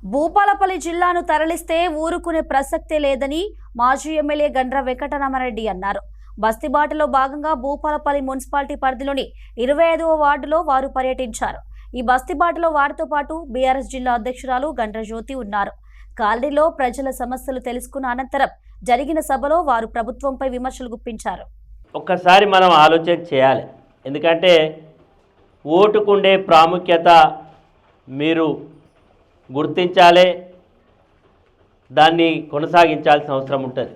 భూపాలపల్లి జిల్లాను తరలిస్తే ఊరుకునే ప్రసక్తే లేదని మాజీ ఎమ్మెల్యే గండ్ర వెంకటరామరెడ్డి అన్నారు. బస్తీబాటలో భాగంగా భూపాలపల్లి మున్సిపాలిటీ పరిధిలోని 25వ వార్డులో వారు పర్యటించారు. ఈ బస్తీబాటలో వారితో పాటు బీఆర్ఎస్ జిల్లా అధ్యక్షురాలు గండ్ర జ్యోతి ఉన్నారు. కాలనీలో ప్రజల సమస్యలు తెలుసుకున్న అనంతరం జరిగిన సభలో వారు ప్రభుత్వంపై విమర్శలు గుప్పించారు. ఒక్కసారి మనం ఆలోచన చేయాలి. ఎందుకంటే ఓటుకుండే ప్రాముఖ్యత మీరు గుర్తించాలి, దాన్ని కొనసాగించాల్సిన అవసరం ఉంటుంది.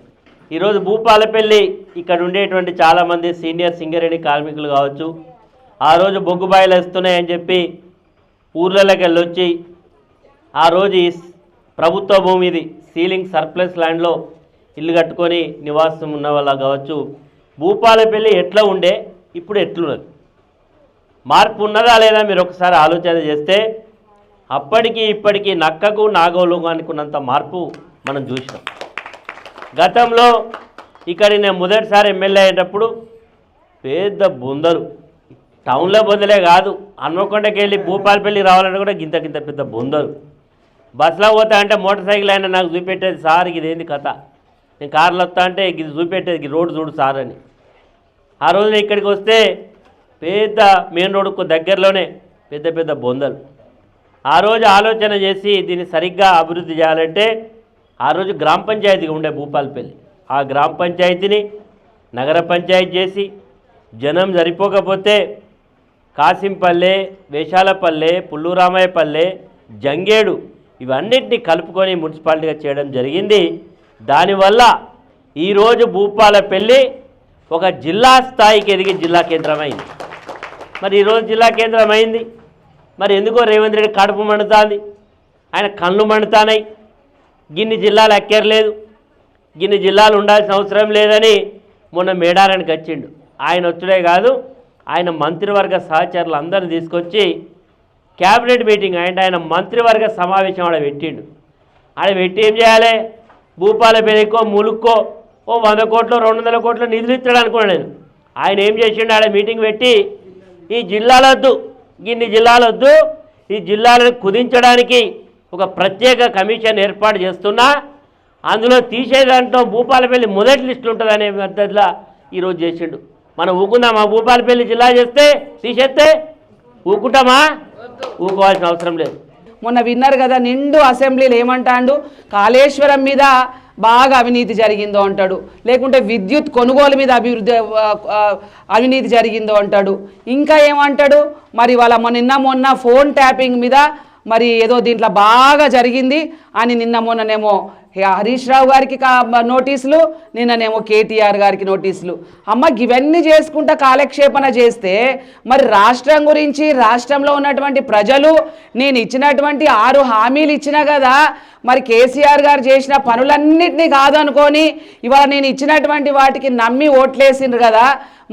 ఈరోజు భూపాలపల్లి ఇక్కడ ఉండేటువంటి చాలామంది సీనియర్ సింగరేణి కార్మికులు కావచ్చు, ఆ రోజు బొగ్గుబాయిలు వస్తున్నాయని చెప్పి ఊర్లలోకి వెళ్ళొచ్చి ఆ రోజు ఈ ప్రభుత్వ భూమిది సీలింగ్ సర్ప్లస్ ల్యాండ్లో ఇల్లు కట్టుకొని నివాసం ఉన్న వాళ్ళ కావచ్చు. భూపాలపల్లి ఎట్లా ఉండే, ఇప్పుడు ఎట్లున్నది, మార్పు ఉన్నదా లేదా మీరు ఒకసారి ఆలోచన చేస్తే అప్పటికి ఇప్పటికీ నక్కకు నాగోలుగు అనుకున్నంత మార్పు మనం చూసినాం. గతంలో ఇక్కడ నేను మొదటిసారి ఎమ్మెల్యే అయ్యేటప్పుడు పెద్ద బొందలు, టౌన్లో బొందలే కాదు, హన్మకొండకి వెళ్ళి భూపాలపల్లి రావాలంటే కూడా గింత పెద్ద బొందలు. బస్సులో పోతా అంటే మోటార్ సైకిల్ అయినా నాకు చూపెట్టేది, సార్ ఇదేంది కథ, నేను కార్లో వస్తా అంటే ఇది చూపెట్టేది, రోడ్డు చూడు సార్ అని. ఆ రోజున ఇక్కడికి వస్తే పెద్ద మెయిన్ రోడ్డుకు దగ్గరలోనే పెద్ద బొందలు. ఆ రోజు ఆలోచన చేసి దీన్ని సరిగ్గా అభివృద్ధి చేయాలంటే ఆ రోజు గ్రామ పంచాయతీగా ఉండే భూపాలపల్లి, ఆ గ్రామ పంచాయతీని నగర పంచాయతీ చేసి జనం సరిపోకపోతే కాసింపల్లె, వేషాలపల్లె, పుల్లూరామయ్యపల్లె, జంగేడు ఇవన్నిటిని కలుపుకొని మున్సిపాలిటీగా చేయడం జరిగింది. దానివల్ల ఈరోజు భూపాలపల్లి ఒక జిల్లా స్థాయికి ఎదిగి జిల్లా కేంద్రమైంది. మరి ఈరోజు జిల్లా కేంద్రం అయింది, మరి ఎందుకో రేవంత్ రెడ్డి కడుపు మండుతుంది, ఆయన కళ్ళు మండుతాయి. గిన్ని జిల్లాలు ఎక్కర్లేదు, గిన్ని జిల్లాలు ఉండాల్సిన అవసరం లేదని మొన్న మేడారానికి వచ్చిండు. ఆయన వచ్చుడే కాదు, ఆయన మంత్రివర్గ సహచరులు అందరిని తీసుకొచ్చి క్యాబినెట్ మీటింగ్ ఆయన మంత్రివర్గ సమావేశం ఆడ పెట్టిండు. ఆడ పెట్టి ఏం చేయాలి, భూపాలపల్లికో ములుక్కో 100 కోట్లు 200 కోట్లు నిధులు ఇస్తాడు అనుకున్నాను నేను. ఆయన ఏం చేసిండు, ఆడ మీటింగ్ పెట్టి ఈ జిల్లాలొద్దు, ఇన్ని జిల్లాలొద్దు, ఈ జిల్లాలను కుదించడానికి ఒక ప్రత్యేక కమిషన్ ఏర్పాటు చేస్తున్నా, అందులో తీసేదాంట్లో భూపాలపల్లి మొదటి లిస్టులు ఉంటుందనే పద్ధతిలో ఈరోజు చేసిండు. మనం ఊకుందామా? భూపాలపల్లి జిల్లా చేస్తే తీసేస్తే ఊకుంటామా? ఊకోవాల్సిన అవసరం లేదు. మొన్న విన్నారు కదా, నిండు అసెంబ్లీలు ఏమంటాడు, కాళేశ్వరం మీద బాగా అవినీతి జరిగిందో అంటాడు, లేకుంటే విద్యుత్ కొనుగోలు మీద అవినీతి జరిగిందో అంటాడు. ఇంకా ఏమంటాడు, మరి వాళ్ళ మొన్న ఫోన్ ట్యాపింగ్ మీద మరి ఏదో దీంట్లో బాగా జరిగింది అని నిన్న మొన్ననేమో హరీష్ రావు గారికి నోటీసులు, నిన్ననేమో కేటీఆర్ గారికి నోటీసులు. అమ్మ ఇవన్నీ చేసుకుంటా కాలక్షేపణ చేస్తే మరి రాష్ట్రం గురించి, రాష్ట్రంలో ఉన్నటువంటి ప్రజలు నేను ఇచ్చినటువంటి 6 హామీలు ఇచ్చినా కదా, మరి కేసీఆర్ గారు చేసిన పనులన్నింటినీ కాదనుకొని ఇవాళ నేను ఇచ్చినటువంటి వాటికి నమ్మి ఓట్లేసిండ్రు కదా,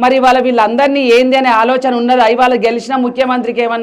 మరి ఇవాళ వీళ్ళందరినీ ఏంది అనే ఆలోచన ఉన్నదా? ఇవాళ గెలిచిన ముఖ్యమంత్రికి ఏమన్నా